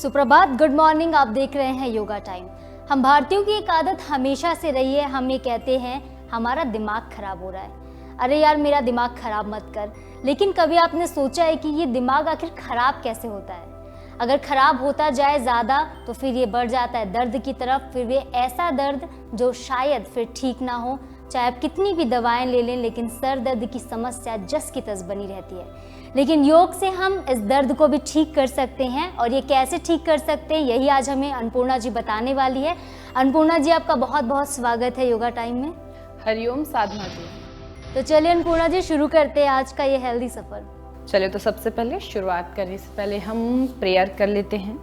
सुप्रभात, good morning. आप देख रहे हैं योगा टाइम। हम भारतीयों की एक आदत हमेशा से रही है, हम ये कहते हैं हमारा दिमाग खराब हो रहा है। अरे यार मेरा दिमाग खराब मत कर। लेकिन कभी आपने सोचा है कि ये दिमाग आखिर खराब कैसे होता है? अगर खराब होता जाए ज़्यादा तो फिर ये बढ़ जाता है दर्द की तरफ, फिर ये ऐसा दर्द जो शायद फिर ठीक ना हो। चाहे आप कितनी भी दवाएं ले लें, लेकिन सर दर्द की समस्या जस की तस बनी रहती है। लेकिन योग से हम इस दर्द को भी ठीक कर सकते हैं, और ये कैसे ठीक कर सकते हैं यही आज हमें अन्नपूर्णा जी बताने वाली है। अन्नपूर्णा जी, आपका बहुत बहुत स्वागत है योगा टाइम में। हरिओम साधना जी। तो चलिए अन्नपूर्णा जी, शुरू करते हैं आज का ये हेल्दी सफर। चलिए, तो सबसे पहले शुरुआत करने से पहले हम प्रेयर कर लेते हैं।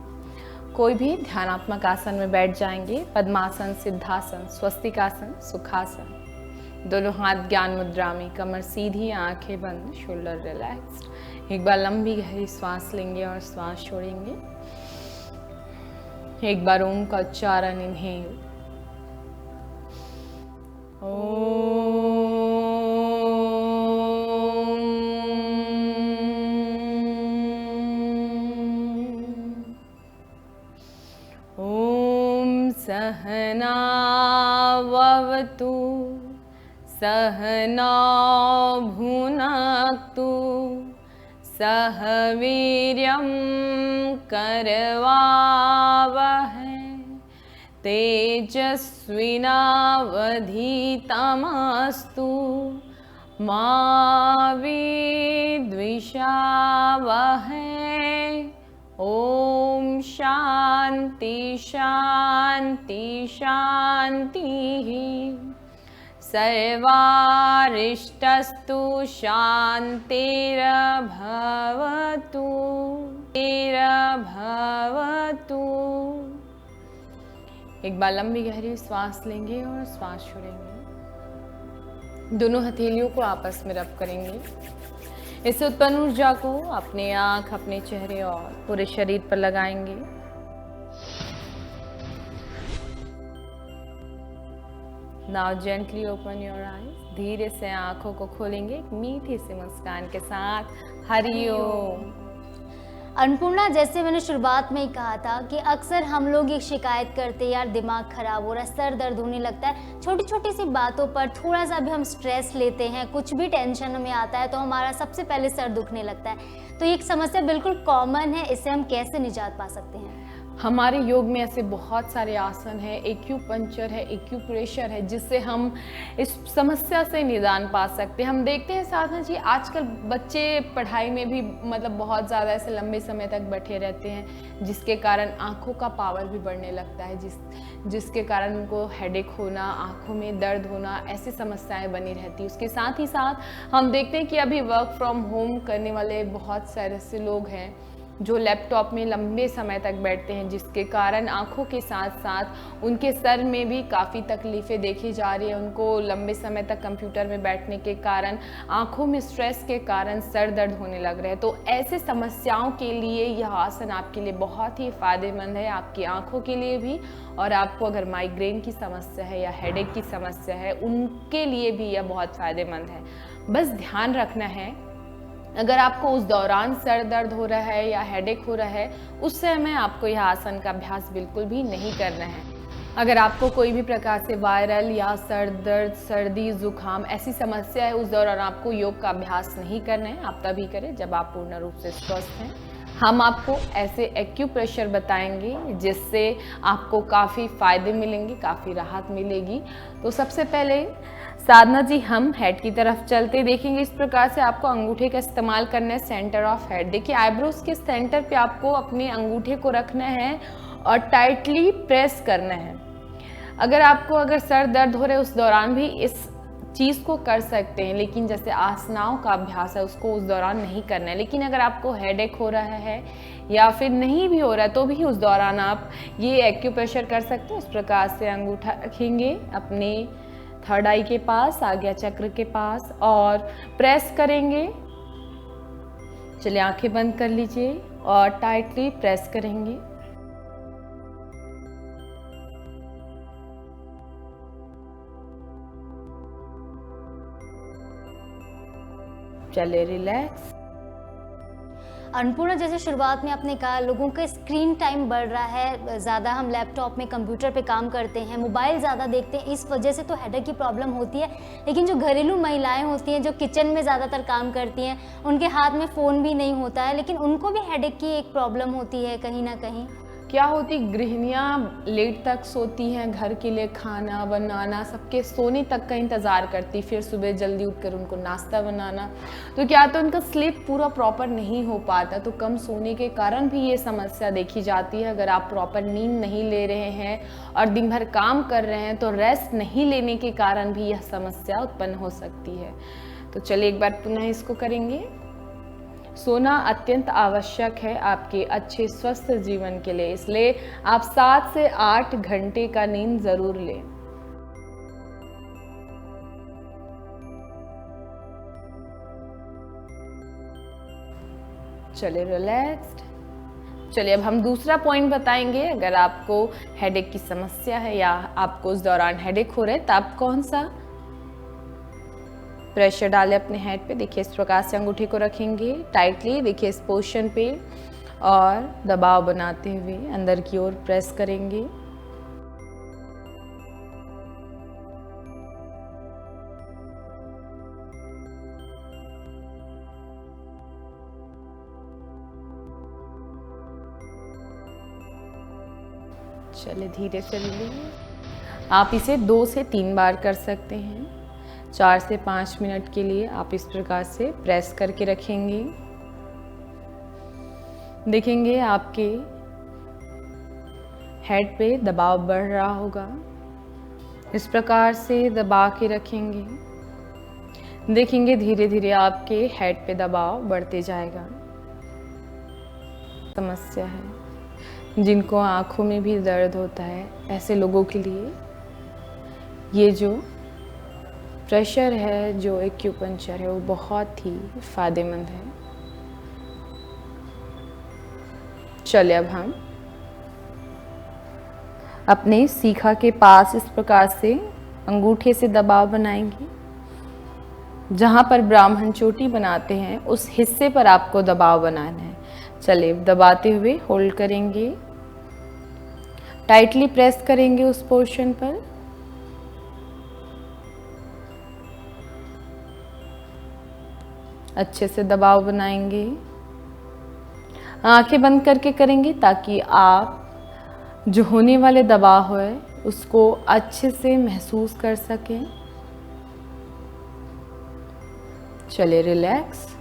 कोई भी ध्यानात्मक आसन में बैठ जाएंगे। पद्मासन, सिद्धासन, स्वस्तिकासन, सुखासन। दोनों हाथ ज्ञान मुद्रा में, कमर सीधी, आंखें बंद, शोल्डर रिलैक्स्ड। एक बार लंबी गहरी सांस लेंगे और सांस छोड़ेंगे। एक बार ओम का उच्चारण, इनहेल। ओम सहना ववतु सहना भुनक्तु सह वीर्यं करवावहै तेजस्विनावधीतमस्तु मा विद्विषावहै। ओम शांति शांति शांति। सर्वारिष्टस्तु शान्तिर्भवतु भवतु। एक बार लंबी गहरी सांस लेंगे और सांस छोड़ेंगे। दोनों हथेलियों को आपस में रब करेंगे। इससे उत्पन्न ऊर्जा को अपने आंख, अपने चेहरे और पूरे शरीर पर लगाएंगे। Now gently open your eyes. धीरे से आंखों को खोलेंगे एक मीठी सी मुस्कान के साथ। हरिओम। अन्नपूर्णा, जैसे मैंने शुरुआत में ही कहा था कि अक्सर हम लोग ये शिकायत करते हैं, यार दिमाग खराब हो रहा है, सर दर्द होने लगता है। छोटी छोटी सी बातों पर थोड़ा सा भी हम स्ट्रेस लेते हैं, कुछ भी टेंशन हमें आता है तो हमारा सबसे पहले सर दुखने लगता है। तो ये एक समस्या बिल्कुल कॉमन है, इससे हम कैसे निजात पा सकते हैं? हमारे योग में ऐसे बहुत सारे आसन है, एक्यूपंक्चर है, एक्यूप्रेशर है, जिससे हम इस समस्या से निदान पा सकते हैं। हम देखते हैं साधना जी, आजकल बच्चे पढ़ाई में भी मतलब बहुत ज़्यादा ऐसे लंबे समय तक बैठे रहते हैं, जिसके कारण आँखों का पावर भी बढ़ने लगता है, जिसके कारण उनको हेडेक होना, आँखों में दर्द होना, ऐसी समस्याएं बनी रहती है। उसके साथ ही साथ हम देखते हैं कि अभी वर्क फ्रॉम होम करने वाले बहुत सारे ऐसे लोग हैं जो लैपटॉप में लंबे समय तक बैठते हैं, जिसके कारण आंखों के साथ साथ उनके सर में भी काफ़ी तकलीफ़ें देखी जा रही है। उनको लंबे समय तक कंप्यूटर में बैठने के कारण आंखों में स्ट्रेस के कारण सर दर्द होने लग रहे हैं। तो ऐसे समस्याओं के लिए यह आसन आपके लिए बहुत ही फ़ायदेमंद है, आपकी आंखों के लिए भी, और आपको अगर माइग्रेन की समस्या है या हेडेक की समस्या है उनके लिए भी यह बहुत फ़ायदेमंद है। बस ध्यान रखना है, अगर आपको उस दौरान सर दर्द हो रहा है या हेडेक हो रहा है, उस समय आपको यह आसन का अभ्यास बिल्कुल भी नहीं करना है। अगर आपको कोई भी प्रकार से वायरल या सर दर्द, सर्दी, जुकाम ऐसी समस्या है, उस दौरान आपको योग का अभ्यास नहीं करना है। आप तभी करें जब आप पूर्ण रूप से स्वस्थ हैं। हम आपको ऐसे एक्यूप्रेशर बताएंगे जिससे आपको काफ़ी फ़ायदे मिलेंगे, काफ़ी राहत मिलेगी। तो सबसे पहले साधना जी, हम हेड की तरफ चलते देखेंगे। इस प्रकार से आपको अंगूठे का इस्तेमाल करना है, सेंटर ऑफ हेड। देखिए, आईब्रोज के सेंटर पे आपको अपने अंगूठे को रखना है और टाइटली प्रेस करना है। अगर सर दर्द हो रहा है उस दौरान भी इस चीज़ को कर सकते हैं, लेकिन जैसे आसनाओं का अभ्यास है उसको उस दौरान नहीं करना है। लेकिन अगर आपको हेडेक हो रहा है या फिर नहीं भी हो रहा है तो भी उस दौरान आप ये एक्यूप्रेशर कर सकते हैं। उस प्रकार से अंगूठा रखेंगे अपने थर्ड आई के पास, आज्ञा चक्र के पास, और प्रेस करेंगे। चलिए, आंखें बंद कर लीजिए और टाइटली प्रेस करेंगे। चले रिलैक्स। अन्नपूर्णा, जैसे शुरुआत में आपने कहा लोगों का स्क्रीन टाइम बढ़ रहा है, ज़्यादा हम लैपटॉप में कंप्यूटर पे काम करते हैं, मोबाइल ज़्यादा देखते हैं, इस वजह से तो हेडेक की प्रॉब्लम होती है। लेकिन जो घरेलू महिलाएं होती हैं, जो किचन में ज़्यादातर काम करती हैं, उनके हाथ में फ़ोन भी नहीं होता है, लेकिन उनको भी हेडेक की एक प्रॉब्लम होती है कहीं ना कहीं। क्या होती, गृहिणियाँ लेट तक सोती हैं, घर के लिए खाना बनाना, सबके सोने तक का इंतज़ार करती, फिर सुबह जल्दी उठकर उनको नाश्ता बनाना, तो क्या तो उनका स्लीप पूरा प्रॉपर नहीं हो पाता। तो कम सोने के कारण भी ये समस्या देखी जाती है। अगर आप प्रॉपर नींद नहीं ले रहे हैं और दिन भर काम कर रहे हैं तो रेस्ट नहीं लेने के कारण भी यह समस्या उत्पन्न हो सकती है। तो चलिए एक बार पुनः इसको करेंगे। सोना अत्यंत आवश्यक है आपके अच्छे स्वस्थ जीवन के लिए, इसलिए आप 7 से 8 घंटे का नींद जरूर लें। चलिए रिलैक्स्ड। चलिए अब हम दूसरा पॉइंट बताएंगे। अगर आपको हेडेक की समस्या है या आपको उस दौरान हेडेक हो रहा है तो आप कौन सा प्रेशर डालें अपने हेड पे। देखिए इस प्रकार से अंगूठे को रखेंगे टाइटली, देखिए इस पोजीशन पे, और दबाव बनाते हुए अंदर की ओर प्रेस करेंगे। चलिए धीरे से रिलीज। आप इसे 2 से 3 बार कर सकते हैं। 4 से 5 मिनट के लिए आप इस प्रकार से प्रेस करके रखेंगे। देखेंगे आपके हेड पे दबाव बढ़ रहा होगा। इस प्रकार से दबा के रखेंगे। देखेंगे धीरे धीरे आपके हेड पे दबाव बढ़ते जाएगा। समस्या है जिनको आँखों में भी दर्द होता है, ऐसे लोगों के लिए ये जो प्रेशर है, जो एक्यूपंक्चर है, वो बहुत ही फायदेमंद है। चलिए अब हम अपने सीखा के पास इस प्रकार से अंगूठे से दबाव बनाएंगे। जहाँ पर ब्राह्मण चोटी बनाते हैं उस हिस्से पर आपको दबाव बनाना है। चलिए दबाते हुए होल्ड करेंगे, टाइटली प्रेस करेंगे उस पोर्शन पर। अच्छे से दबाव बनाएंगे। आंखें बंद करके करेंगे ताकि आप जो होने वाले दबाव है उसको अच्छे से महसूस कर सकें। चलिए रिलैक्स।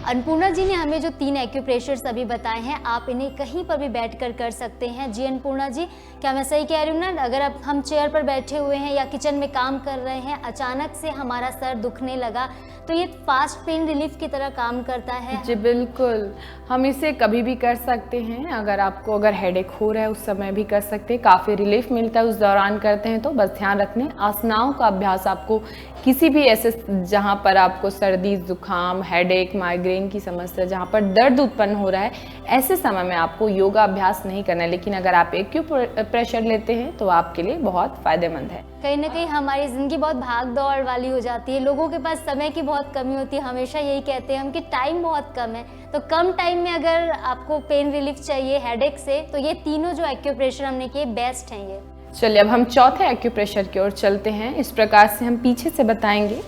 अन्नपूर्णा जी ने हमें जो 3 एक्यूप्रेशर्स अभी बताए हैं, आप इन्हें कहीं पर भी बैठकर कर सकते हैं। जी अन्नपूर्णा जी, क्या मैं सही कह रही हूँ ना? अगर अब हम चेयर पर बैठे हुए हैं या किचन में काम कर रहे हैं, अचानक से हमारा सर दुखने लगा, तो ये फास्ट पेन रिलीफ की तरह काम करता है। जी बिल्कुल, हम इसे कभी भी कर सकते हैं। अगर हेडेक हो रहा है उस समय भी कर सकते हैं, काफ़ी रिलीफ मिलता है उस दौरान करते हैं। तो बस ध्यान रखने, आसनाओं का अभ्यास आपको किसी भी ऐसे जहाँ पर आपको सर्दी जुकाम हेडेक माइग्रेन की समस्या, जहाँ पर दर्द उत्पन्न हो रहा है, ऐसे समय में आपको योगा अभ्यास नहीं करना है। लेकिन अगर आप एक्यूप्रेशर लेते हैं तो आपके लिए बहुत फायदेमंद है। कहीं ना कहीं हमारी ज़िंदगी बहुत भाग दौड़ वाली हो जाती है, लोगों के पास समय की बहुत कमी होती है। हमेशा यही कहते हैं हम कि टाइम बहुत कम है। तो कम टाइम में अगर आपको पेन रिलीफ चाहिए हेडेक से, तो ये तीनों जो एक्यूप्रेशर हमने किए बेस्ट हैं। ये चलिए अब हम चौथे एक्यूप्रेशर की ओर चलते हैं। इस प्रकार से हम पीछे से बताएंगे।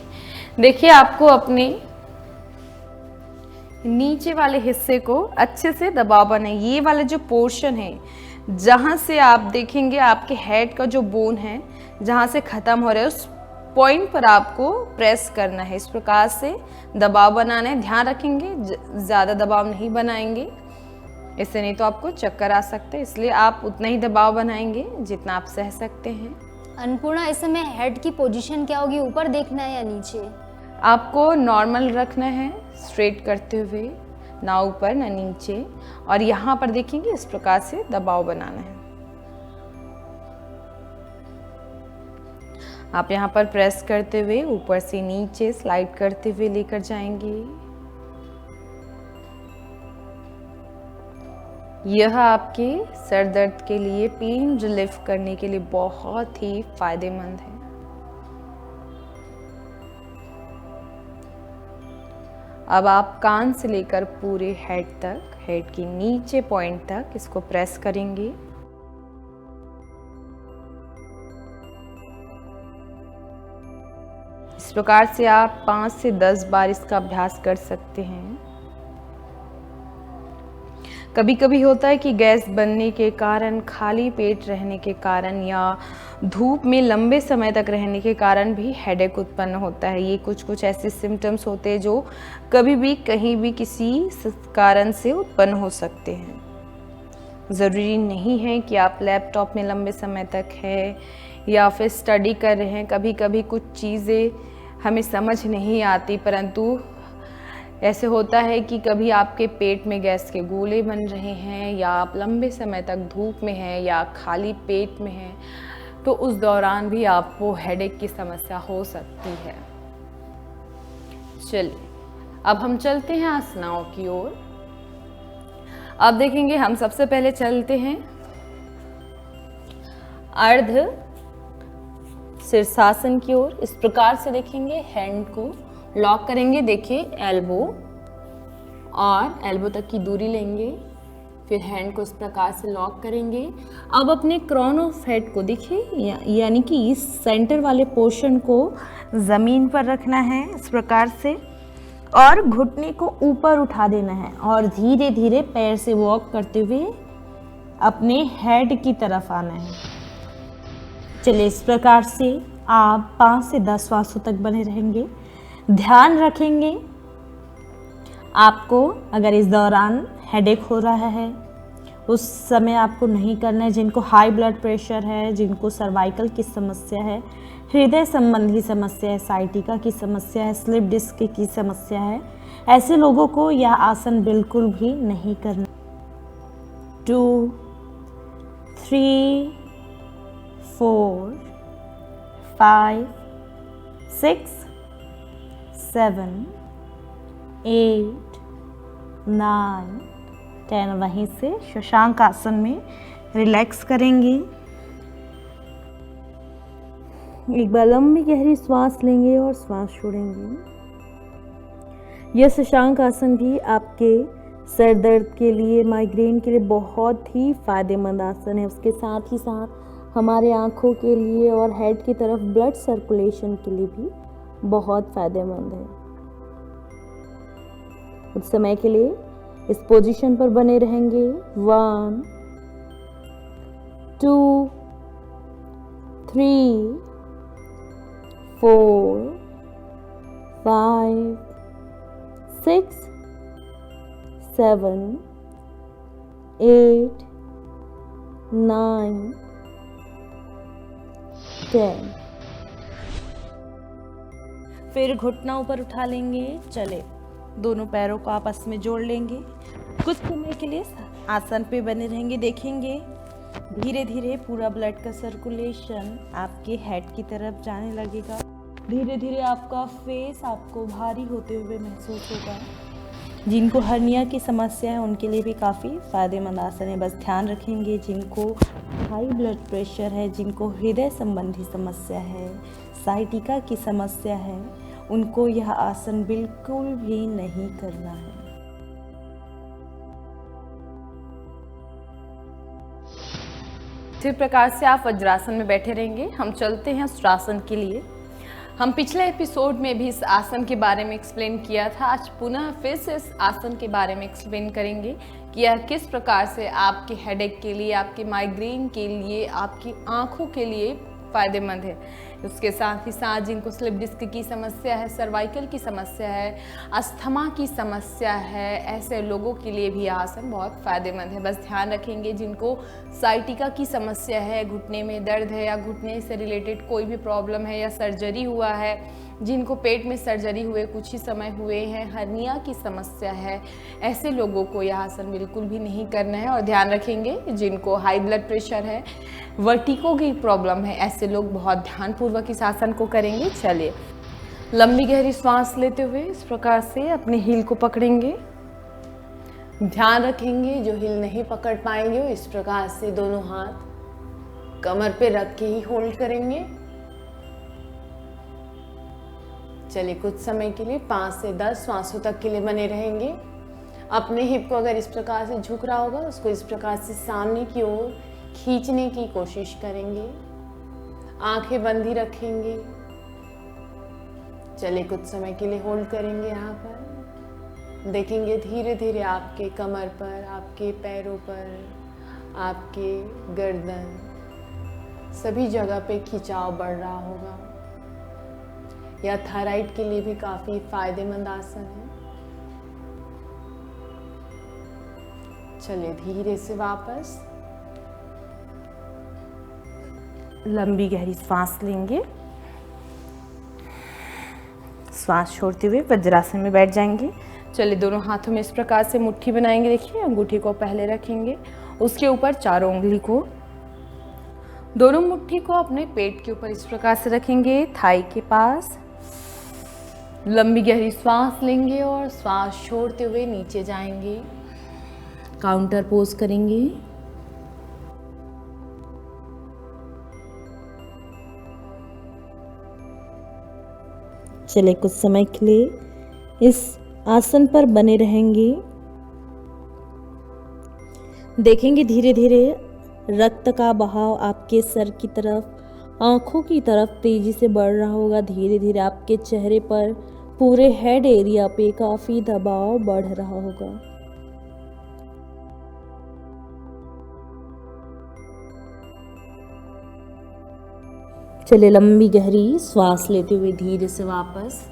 देखिए आपको अपने नीचे वाले हिस्से को अच्छे से दबाव बनाए। ये वाला जो पोर्शन है जहाँ से आप देखेंगे आपके हेड का जो बोन है जहाँ से ख़त्म हो रहा है, उस पॉइंट पर आपको प्रेस करना है। इस प्रकार से दबाव बनाना है। ध्यान रखेंगे ज़्यादा दबाव नहीं बनाएंगे, इससे नहीं तो आपको चक्कर आ सकते हैं। इसलिए आप उतना ही दबाव बनाएंगे जितना आप सह सकते हैं। अन्नपूर्णा, इस समय हेड की पोजीशन क्या होगी? ऊपर देखना है या नीचे? आपको नॉर्मल रखना है, स्ट्रेट करते हुए, ना ऊपर ना नीचे। और यहाँ पर देखेंगे इस प्रकार से दबाव बनाना है। आप यहाँ पर प्रेस करते हुए ऊपर से नीचे स्लाइड करते हुए लेकर जाएंगे। यह आपके सर दर्द के लिए, पेन रिलीफ करने के लिए बहुत ही फायदेमंद है। अब आप कान से लेकर पूरे हेड तक, हेड के नीचे पॉइंट तक इसको प्रेस करेंगे। इस प्रकार से आप 5 से 10 बार इसका अभ्यास कर सकते हैं। कभी कभी होता है कि गैस बनने के कारण, खाली पेट रहने के कारण या धूप में लंबे समय तक रहने के कारण भी हेडेक उत्पन्न होता है। ये कुछ ऐसे सिम्टम्स होते हैं जो कभी भी कहीं भी किसी कारण से उत्पन्न हो सकते हैं। ज़रूरी नहीं है कि आप लैपटॉप में लंबे समय तक है या फिर स्टडी कर रहे हैं। कभी कभी कुछ चीज़ें हमें समझ नहीं आती, परंतु ऐसे होता है कि कभी आपके पेट में गैस के गोले बन रहे हैं या आप लंबे समय तक धूप में हैं या खाली पेट में हैं, तो उस दौरान भी आपको हेडेक की समस्या हो सकती है। चलिए अब हम चलते हैं आसनाओं की ओर। अब देखेंगे हम सबसे पहले चलते हैं अर्ध शीर्षासन की ओर। इस प्रकार से देखेंगे, हैंड को लॉक करेंगे। देखिए एल्बो और एल्बो तक की दूरी लेंगे, फिर हैंड को इस प्रकार से लॉक करेंगे। अब अपने क्रॉन ऑफ हेड को देखिए, यानी कि इस सेंटर वाले पोर्शन को ज़मीन पर रखना है इस प्रकार से, और घुटने को ऊपर उठा देना है और धीरे धीरे पैर से वॉक करते हुए अपने हेड की तरफ आना है। चलिए इस प्रकार से आप 5 से 10 श्वासों तक बने रहेंगे। ध्यान रखेंगे आपको अगर इस दौरान हेडेक हो रहा है, उस समय आपको नहीं करना है। जिनको हाई ब्लड प्रेशर है, जिनको सर्वाइकल की समस्या है, हृदय संबंधी समस्या है, साइटिका की समस्या है, स्लिप डिस्क की समस्या है, ऐसे लोगों को यह आसन बिल्कुल भी नहीं करना। 2 3 4 5 6 7 8 9 10। वहीं से शशांक आसन में रिलैक्स करेंगे। एक बार लंबी गहरी श्वास लेंगे और श्वास छोड़ेंगे। यह शशांक आसन भी आपके सर दर्द के लिए, माइग्रेन के लिए बहुत ही फायदेमंद आसन है। उसके साथ ही साथ हमारे आँखों के लिए और हेड की तरफ ब्लड सर्कुलेशन के लिए भी बहुत फायदेमंद है। कुछ समय के लिए इस पोजीशन पर बने रहेंगे। 1 2 3 4 5 6 7 8 9 10। फिर घुटना ऊपर उठा लेंगे। चले दोनों पैरों को आपस में जोड़ लेंगे। कुछ समय के लिए आसन पे बने रहेंगे। देखेंगे धीरे धीरे पूरा ब्लड का सर्कुलेशन आपके हेड की तरफ जाने लगेगा। धीरे धीरे आपका फेस आपको भारी होते हुए महसूस होगा। जिनको हर्निया की समस्या है उनके लिए भी काफ़ी फायदेमंद आसन है। बस ध्यान रखेंगे जिनको हाई ब्लड प्रेशर है, जिनको हृदय संबंधी समस्या है, साइटिका की समस्या है, उनको यह आसन बिल्कुल भी नहीं करना है। इसी प्रकार से आप वज्रासन में बैठे रहेंगे। हम चलते हैं श्वासन के लिए। हम पिछले एपिसोड में भी इस आसन के बारे में एक्सप्लेन किया था। आज पुनः फिर से इस आसन के बारे में एक्सप्लेन करेंगे कि यह किस प्रकार से आपके हेडेक के लिए, आपके माइग्रेन के लिए, आपकी आँखों के लिए फ़ायदेमंद है। उसके साथ ही साथ जिनको स्लिप डिस्क की समस्या है, सर्वाइकल की समस्या है, अस्थमा की समस्या है, ऐसे लोगों के लिए भी आसन बहुत फ़ायदेमंद है। बस ध्यान रखेंगे जिनको साइटिका की समस्या है, घुटने में दर्द है या घुटने से रिलेटेड कोई भी प्रॉब्लम है या सर्जरी हुआ है, जिनको पेट में सर्जरी हुए कुछ ही समय हुए हैं, हर्निया की समस्या है, ऐसे लोगों को यह आसन बिल्कुल भी नहीं करना है। और ध्यान रखेंगे जिनको हाई ब्लड प्रेशर है, वर्टिको की प्रॉब्लम है, ऐसे लोग बहुत ध्यानपूर्वक इस आसन को करेंगे। चलिए लंबी गहरी सांस लेते हुए इस प्रकार से अपने हील को पकड़ेंगे। ध्यान रखेंगे जो हील नहीं पकड़ पाएंगे वो इस प्रकार से दोनों हाथ कमर पे रख के ही होल्ड करेंगे। चलिए कुछ समय के लिए 5 से 10 श्वासों तक के लिए बने रहेंगे। अपने हिप को अगर इस प्रकार से झुक रहा होगा उसको इस प्रकार से सामने की ओर खींचने की कोशिश करेंगे। आंखें बंद ही रखेंगे। चलिए कुछ समय के लिए होल्ड करेंगे यहाँ पर। देखेंगे धीरे धीरे आपके कमर पर, आपके पैरों पर, आपके गर्दन, सभी जगह पे खिंचाव बढ़ रहा होगा। यह थायराइड के लिए भी काफी फायदेमंद आसन है। चलिए धीरे से वापस लंबी गहरी सांस लेंगे। सांस छोड़ते हुए वज्रासन में बैठ जाएंगे। चलिए दोनों हाथों में इस प्रकार से मुट्ठी बनाएंगे। देखिए अंगूठी को पहले रखेंगे, उसके ऊपर चारों उंगली को, दोनों मुट्ठी को अपने पेट के ऊपर इस प्रकार से रखेंगे, थाई के पास। लंबी गहरी सांस लेंगे और सांस छोड़ते हुए नीचे जाएंगे। काउंटर पोज करेंगे। चले कुछ समय के लिए इस आसन पर बने रहेंगे। देखेंगे धीरे धीरे रक्त का बहाव आपके सर की तरफ, आंखों की तरफ तेजी से बढ़ रहा होगा। धीरे धीरे आपके चेहरे पर, पूरे हेड एरिया पे काफी दबाव बढ़ रहा होगा। चले लंबी गहरी श्वास लेते हुए धीरे से वापस।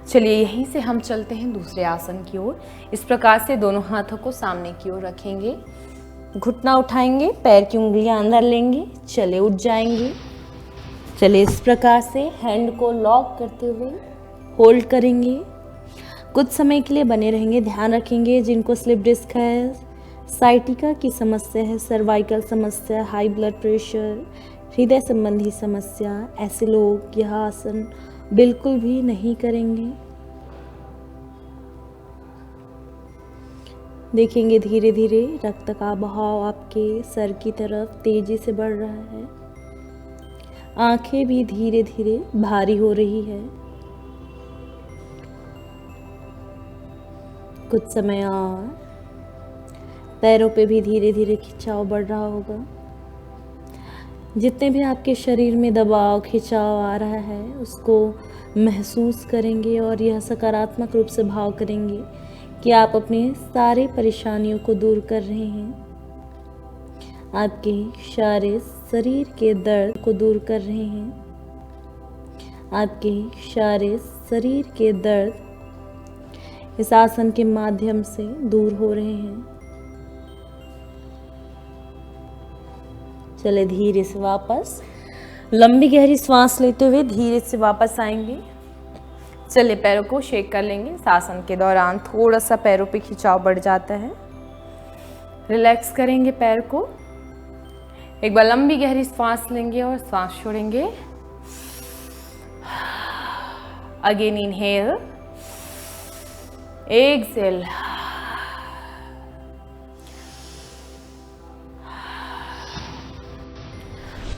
चलिए यहीं से हम चलते हैं दूसरे आसन की ओर। इस प्रकार से दोनों हाथों को सामने की ओर रखेंगे, घुटना उठाएंगे, पैर की उंगलियां अंदर लेंगे, चले उठ जाएंगे। चले इस प्रकार से हैंड को लॉक करते हुए होल्ड करेंगे। कुछ समय के लिए बने रहेंगे। ध्यान रखेंगे जिनको स्लिप डिस्क है, साइटिका की समस्या है, सर्वाइकल समस्या, हाई ब्लड प्रेशर, हृदय संबंधी समस्या, ऐसे लोग यह आसन बिल्कुल भी नहीं करेंगे। देखेंगे धीरे धीरे रक्त का बहाव आपके सर की तरफ तेजी से बढ़ रहा है। आंखें भी धीरे धीरे भारी हो रही है। कुछ समय और पैरों पे भी धीरे धीरे खिंचाव बढ़ रहा होगा। जितने भी आपके शरीर में दबाव, खिंचाव आ रहा है उसको महसूस करेंगे और यह सकारात्मक रूप से भाव करेंगे कि आप अपनी सारी परेशानियों को दूर कर रहे हैं। आपके सारे शरीर के दर्द को दूर कर रहे हैं। आपके सारे शरीर के दर्द इस आसन के माध्यम से दूर हो रहे हैं। चले धीरे से वापस लंबी गहरी सांस लेते हुए धीरे से वापस आएंगे। चलिए पैरों को शेक कर लेंगे। इस आसन के दौरान थोड़ा सा पैरों पे खिंचाव बढ़ जाता है। रिलैक्स करेंगे पैर को। एक बार लंबी गहरी सांस लेंगे और सांस छोड़ेंगे। Again inhale, exhale.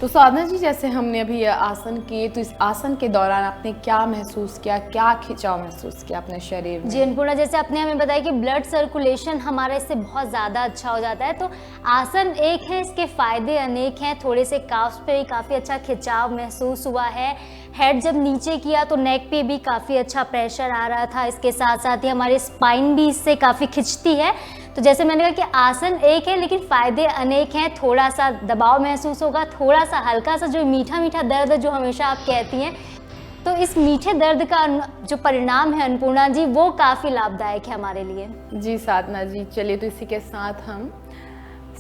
तो साधना जी, जैसे हमने अभी यह आसन किए, तो इस आसन के दौरान आपने क्या महसूस किया, क्या खिंचाव महसूस किया अपने शरीर में? जी अन्नपूर्णा, जैसे आपने हमें बताया कि ब्लड सर्कुलेशन हमारा इससे बहुत ज़्यादा अच्छा हो जाता है। तो आसन एक है, इसके फ़ायदे अनेक हैं। थोड़े से काफ्स पे भी काफ़ी अच्छा खिंचाव महसूस हुआ है। हेड जब नीचे किया तो नेक पे भी काफ़ी अच्छा प्रेशर आ रहा था। इसके साथ साथ ही हमारी स्पाइन भी इससे काफ़ी खिंचती है। तो जैसे मैंने कहा कि आसन एक है लेकिन फ़ायदे अनेक हैं। थोड़ा सा दबाव महसूस होगा, थोड़ा सा हल्का सा जो मीठा मीठा दर्द जो हमेशा आप कहती हैं, तो इस मीठे दर्द का जो परिणाम है अन्नपूर्णा जी, वो काफ़ी लाभदायक है हमारे लिए। जी साधना जी, चलिए तो इसी के साथ हम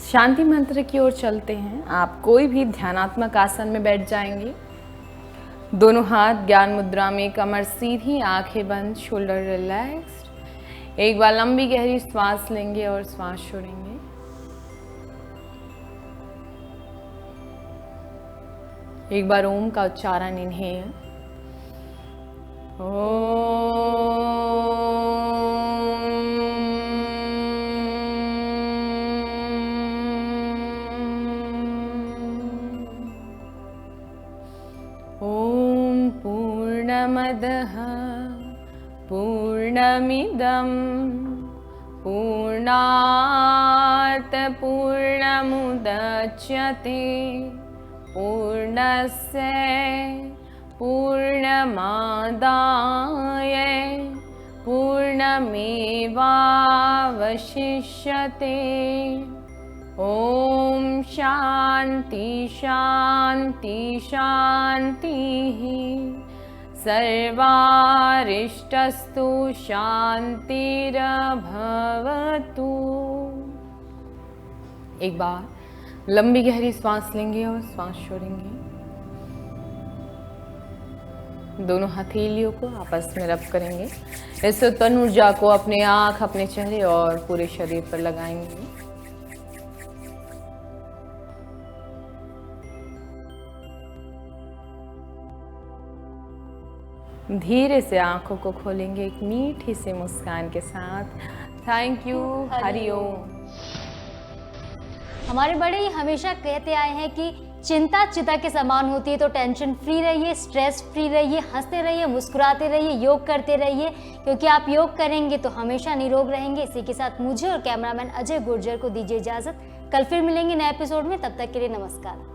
शांति मंत्र की ओर चलते हैं। आप कोई भी ध्यानात्मक आसन में बैठ जाएंगे। दोनों हाथ ज्ञान मुद्रा में, कमर सीधी, आंखें बंद, शोल्डर रिलैक्स्ड। एक बार लंबी गहरी श्वास लेंगे और श्वास छोड़ेंगे। एक बार ओम का उच्चारण, इनहेल, पूर्णमदः पूर्णमिदं पूर्णात् पूर्णमुदच्यते पूर्णस्य पूर्णमादाय पूर्णमेवावशिष्यते। ॐ शान्ति शान्ति शान्तिः। सर्वारिष्टस्तु शान्तिरभवतु। एक बार लंबी गहरी सांस लेंगे और सांस छोड़ेंगे। दोनों हथेलियों को आपस में रब करेंगे। इस तन ऊर्जा को अपने आँख, अपने चेहरे और पूरे शरीर पर लगाएंगे। धीरे से आंखों को खोलेंगे एक मीठी सी मुस्कान के साथ। Thank you. हरिओम। हमारे बड़े ही हमेशा कहते आए हैं कि चिंता चिता के समान होती है, तो टेंशन फ्री रहिए, स्ट्रेस फ्री रहिए, हंसते रहिए, मुस्कुराते रहिए, योग करते रहिए, क्योंकि आप योग करेंगे तो हमेशा निरोग रहेंगे। इसी के साथ मुझे और कैमरामैन अजय गुर्जर को दीजिए इजाजत। कल फिर मिलेंगे नए एपिसोड में, तब तक के लिए नमस्कार।